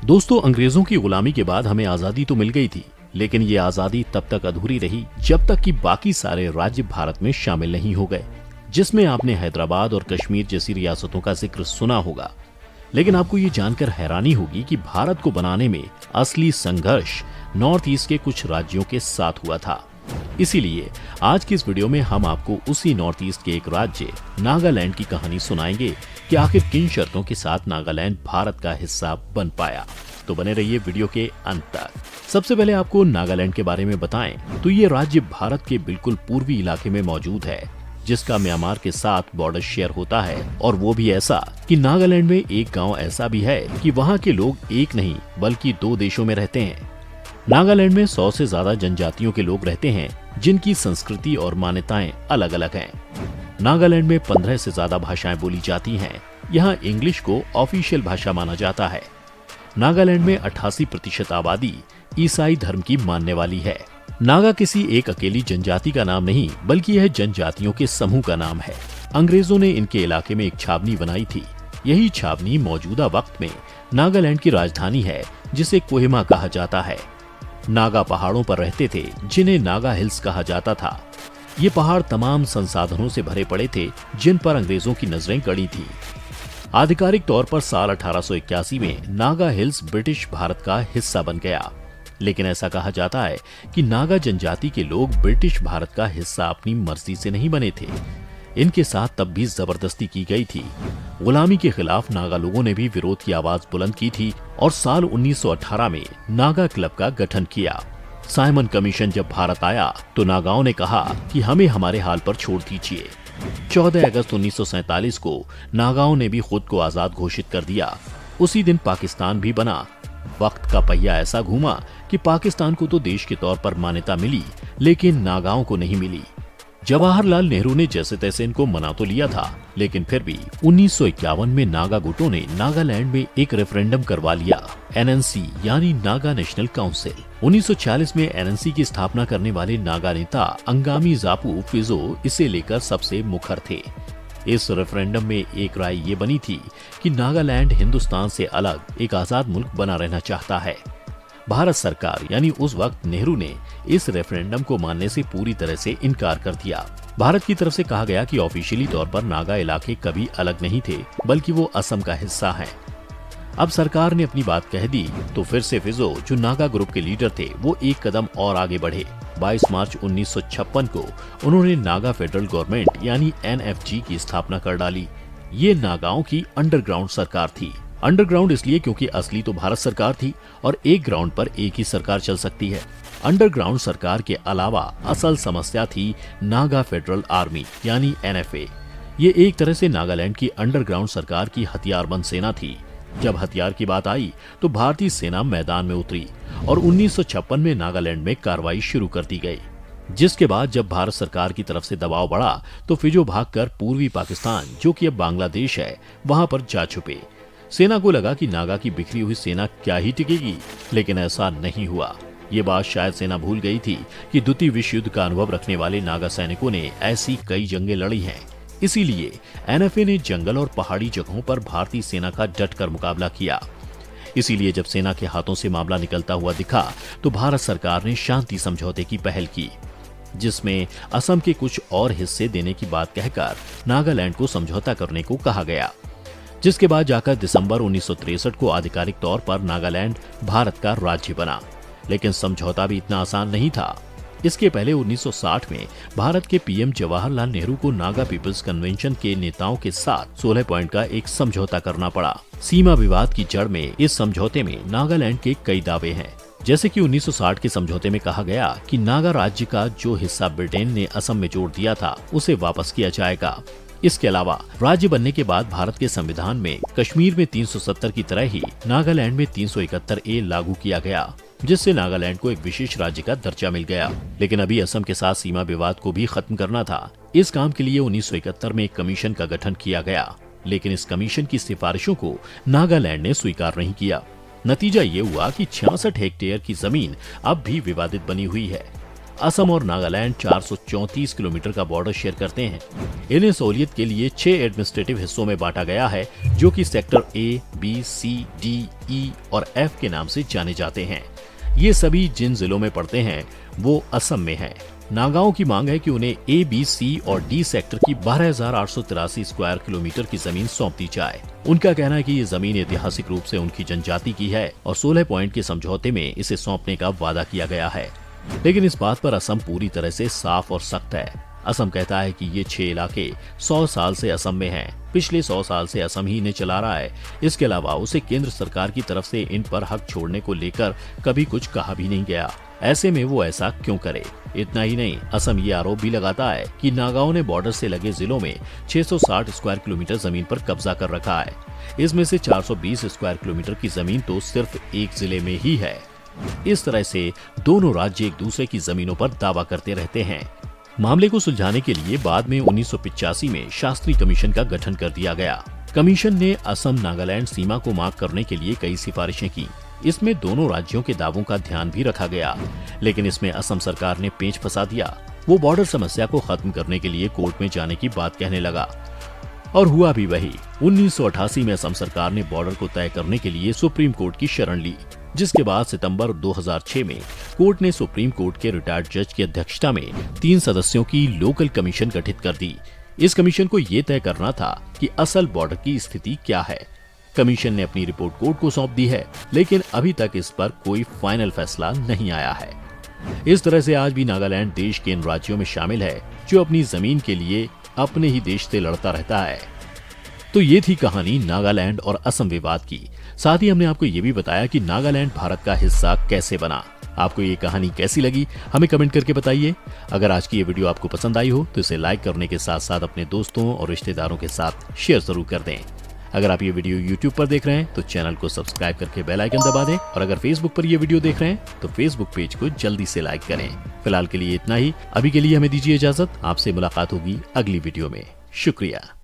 दोस्तों, अंग्रेजों की गुलामी के बाद हमें आजादी तो मिल गई थी, लेकिन ये आजादी तब तक अधूरी रही जब तक कि बाकी सारे राज्य भारत में शामिल नहीं हो गए, जिसमें आपने हैदराबाद और कश्मीर जैसी रियासतों का जिक्र सुना होगा। लेकिन आपको ये जानकर हैरानी होगी कि भारत को बनाने में असली संघर्ष नॉर्थ ईस्ट के कुछ राज्यों के साथ हुआ था। इसीलिए आज की इस वीडियो में हम आपको उसी नॉर्थ ईस्ट के एक राज्य नागालैंड की कहानी सुनाएंगे कि आखिर किन शर्तों के साथ नागालैंड भारत का हिस्सा बन पाया। तो बने रहिए वीडियो के अंत तक। सबसे पहले आपको नागालैंड के बारे में बताएं तो ये राज्य भारत के बिल्कुल पूर्वी इलाके में मौजूद है, जिसका म्यांमार के साथ बॉर्डर शेयर होता है। और वो भी ऐसा कि नागालैंड में एक गांव ऐसा भी है कि वहां के लोग एक नहीं बल्कि दो देशों में रहते हैं। नागालैंड में 100 से ज्यादा जनजातियों के लोग रहते हैं, जिनकी संस्कृति और मान्यताएं अलग अलग हैं। नागालैंड में 15 से ज्यादा भाषाएं बोली जाती हैं। यहाँ इंग्लिश को ऑफिशियल भाषा माना जाता है। नागालैंड में 88% आबादी ईसाई धर्म की मानने वाली है। नागा किसी एक अकेली जनजाति का नाम नहीं, बल्कि यह जनजातियों के समूह का नाम है। अंग्रेजों ने इनके इलाके में एक छावनी बनाई थी। यही छावनी मौजूदा वक्त में नागालैंड की राजधानी है, जिसे कोहिमा कहा जाता है। नागा पहाड़ों पर रहते थे, जिन्हें नागा हिल्स कहा जाता था। ये पहाड़ तमाम संसाधनों से भरे पड़े थे, जिन पर अंग्रेजों की नजरें गड़ी थी। आधिकारिक तौर पर साल 1881 में नागा हिल्स ब्रिटिश भारत का हिस्सा बन गया। लेकिन ऐसा कहा जाता है कि नागा जनजाति के लोग ब्रिटिश भारत का हिस्सा अपनी मर्जी से नहीं बने थे। इनके साथ तब भी जबरदस्ती की गई थी। गुलामी के खिलाफ नागा लोगों ने भी विरोध की आवाज बुलंद की थी और साल 1918 में नागा क्लब का गठन किया। साइमन कमीशन जब भारत आया तो नागाओं ने कहा कि हमें हमारे हाल पर छोड़ दीजिए। 14 अगस्त 1947 को नागाओं ने भी खुद को आजाद घोषित कर दिया। उसी दिन पाकिस्तान भी बना। वक्त का पहिया ऐसा घूमा कि पाकिस्तान को तो देश के तौर पर मान्यता मिली, लेकिन नागाओं को नहीं मिली। जवाहरलाल नेहरू ने जैसे तैसे इनको मना तो लिया था, लेकिन फिर भी 1951 में नागा गुटों ने नागालैंड में एक रेफरेंडम करवा लिया। एनएनसी यानी नागा नेशनल काउंसिल। 1940 में एनएनसी की स्थापना करने वाले नागा नेता अंगामी जापू फिजो इसे लेकर सबसे मुखर थे। इस रेफरेंडम में एक राय ये बनी थी कि नागालैंड हिंदुस्तान से अलग एक आजाद मुल्क बना रहना चाहता है। भारत सरकार यानी उस वक्त नेहरू ने इस रेफरेंडम को मानने से पूरी तरह से इनकार कर दिया। भारत की तरफ से कहा गया कि ऑफिशियली तौर पर नागा इलाके कभी अलग नहीं थे, बल्कि वो असम का हिस्सा हैं। अब सरकार ने अपनी बात कह दी तो फिर से फिजो, जो नागा ग्रुप के लीडर थे, वो एक कदम और आगे बढ़े। 22 मार्च 1956 को उन्होंने नागा फेडरल गवर्नमेंट यानी एनएफजी की स्थापना कर डाली। ये नागाओं की अंडरग्राउंड सरकार थी। अंडरग्राउंड इसलिए क्योंकि असली तो भारत सरकार थी और एक ग्राउंड पर एक ही सरकार चल सकती है। अंडरग्राउंड सरकार के अलावा असल समस्या थी नागा फेडरल आर्मी यानी एनएफए। ये एक तरह से नागालैंड की अंडरग्राउंड सरकार की हथियारबंद सेना थी। जब हथियार की बात आई तो भारतीय सेना मैदान में उतरी और 1956 में नागालैंड में कार्रवाई शुरू कर दी गई। जिसके बाद जब भारत सरकार की तरफ से दबाव बढ़ा तो फिजो भागकर पूर्वी पाकिस्तान, जो कि अब बांग्लादेश है, वहां पर जा छुपे। सेना को लगा कि नागा की बिखरी हुई सेना क्या ही टिकेगी, लेकिन ऐसा नहीं हुआ। ये बात शायद सेना भूल गई थी कि द्वितीय विश्व युद्ध का अनुभव रखने वाले नागा सैनिकों ने ऐसी कई जंगें लड़ी हैं। इसीलिए एनएफए ने जंगल और पहाड़ी जगहों पर भारतीय सेना का डटकर मुकाबला किया। इसीलिए जब सेना के हाथों से मामला निकलता हुआ दिखा तो भारत सरकार ने शांति समझौते की पहल की, जिसमें असम के कुछ और हिस्से देने की बात कहकर नागालैंड को समझौता करने को कहा गया। जिसके बाद जाकर दिसंबर 1963 को आधिकारिक तौर पर नागालैंड भारत का राज्य बना। लेकिन समझौता भी इतना आसान नहीं था। इसके पहले 1960 में भारत के पीएम जवाहरलाल नेहरू को नागा पीपल्स कन्वेंशन के नेताओं के साथ 16 पॉइंट का एक समझौता करना पड़ा। सीमा विवाद की जड़ में इस समझौते में नागालैंड के कई दावे हैं। जैसे कि 1960 के समझौते में कहा गया कि नागा राज्य का जो हिस्सा ब्रिटेन ने असम में जोड़ दिया था, उसे वापस किया जाएगा। इसके अलावा राज्य बनने के बाद भारत के संविधान में कश्मीर में 370 की तरह ही नागालैंड में 371A लागू किया गया, जिससे नागालैंड को एक विशेष राज्य का दर्जा मिल गया। लेकिन अभी असम के साथ सीमा विवाद को भी खत्म करना था। इस काम के लिए 1971 में एक कमीशन का गठन किया गया, लेकिन इस कमीशन की सिफारिशों को नागालैंड ने स्वीकार नहीं किया। नतीजा ये हुआ कि 66 हेक्टेयर की जमीन अब भी विवादित बनी हुई है। असम और नागालैंड 434 किलोमीटर का बॉर्डर शेयर करते हैं। इन्हें सहूलियत के लिए 6 एडमिनिस्ट्रेटिव हिस्सों में बांटा गया है, जो कि sector A, B, C, D, E और F के नाम से जाने जाते हैं। ये सभी जिन जिलों में पड़ते हैं वो असम में है। नागाओं की मांग है कि उन्हें A, B, C और D सेक्टर की 12,883 स्क्वायर किलोमीटर की जमीन सौंप दी जाए। उनका कहना है कि ये जमीन ऐतिहासिक रूप से उनकी जनजाति की है और 16 पॉइंट के समझौते में इसे सौंपने का वादा किया गया है। लेकिन इस बात पर असम पूरी तरह से साफ और सख्त है। असम कहता है कि ये 6 इलाके 100 साल से असम में हैं। पिछले 100 साल से असम ही इन्हें चला रहा है। इसके अलावा उसे केंद्र सरकार की तरफ से इन पर हक छोड़ने को लेकर कभी कुछ कहा भी नहीं गया। ऐसे में वो ऐसा क्यों करे? इतना ही नहीं, असम ये आरोप भी लगाता है कि नागाओं ने बॉर्डर से लगे जिलों में 660 स्क्वायर किलोमीटर जमीन पर कब्जा कर रखा है। इसमें से 420 स्क्वायर किलोमीटर की जमीन तो सिर्फ एक जिले में ही है। इस तरह से दोनों राज्य एक दूसरे की जमीनों पर दावा करते रहते हैं। मामले को सुलझाने के लिए बाद में 1985 में शास्त्री कमीशन का गठन कर दिया गया। कमीशन ने असम नागालैंड सीमा को मार्क करने के लिए कई सिफारिशें की। इसमें दोनों राज्यों के दावों का ध्यान भी रखा गया, लेकिन इसमें असम सरकार ने पेंच फंसा दिया। वो बॉर्डर समस्या को खत्म करने के लिए कोर्ट में जाने की बात कहने लगा और हुआ भी वही। 1988 में असम सरकार ने बॉर्डर को तय करने के लिए सुप्रीम कोर्ट की शरण ली, जिसके बाद सितंबर 2006 में कोर्ट ने सुप्रीम कोर्ट के रिटायर्ड जज की अध्यक्षता में 3 सदस्यों की लोकल कमीशन गठित कर दी। इस कमीशन को ये तय करना था कि असल बॉर्डर की स्थिति क्या है। कमीशन ने अपनी रिपोर्ट कोर्ट को सौंप दी है, लेकिन अभी तक इस पर कोई फाइनल फैसला नहीं आया है। इस तरह से आज भी नागालैंड देश के इन राज्यों में शामिल है जो अपनी जमीन के लिए अपने ही देश से लड़ता रहता है। तो ये थी कहानी नागालैंड और असम विवाद की। साथ ही हमने आपको ये भी बताया कि नागालैंड भारत का हिस्सा कैसे बना। आपको ये कहानी कैसी लगी हमें कमेंट करके बताइए। अगर आज की ये वीडियो आपको पसंद आई हो तो इसे लाइक करने के साथ साथ अपने दोस्तों और रिश्तेदारों के साथ शेयर जरूर कर दें। अगर आप ये वीडियो YouTube पर देख रहे हैं तो चैनल को सब्सक्राइब करके बेल आइकन दबा दें, और अगर Facebook पर ये वीडियो देख रहे हैं तो Facebook पेज को जल्दी से लाइक करें। फिलहाल के लिए इतना ही। अभी के लिए हमें दीजिए इजाजत। आपसे मुलाकात होगी अगली वीडियो में। शुक्रिया।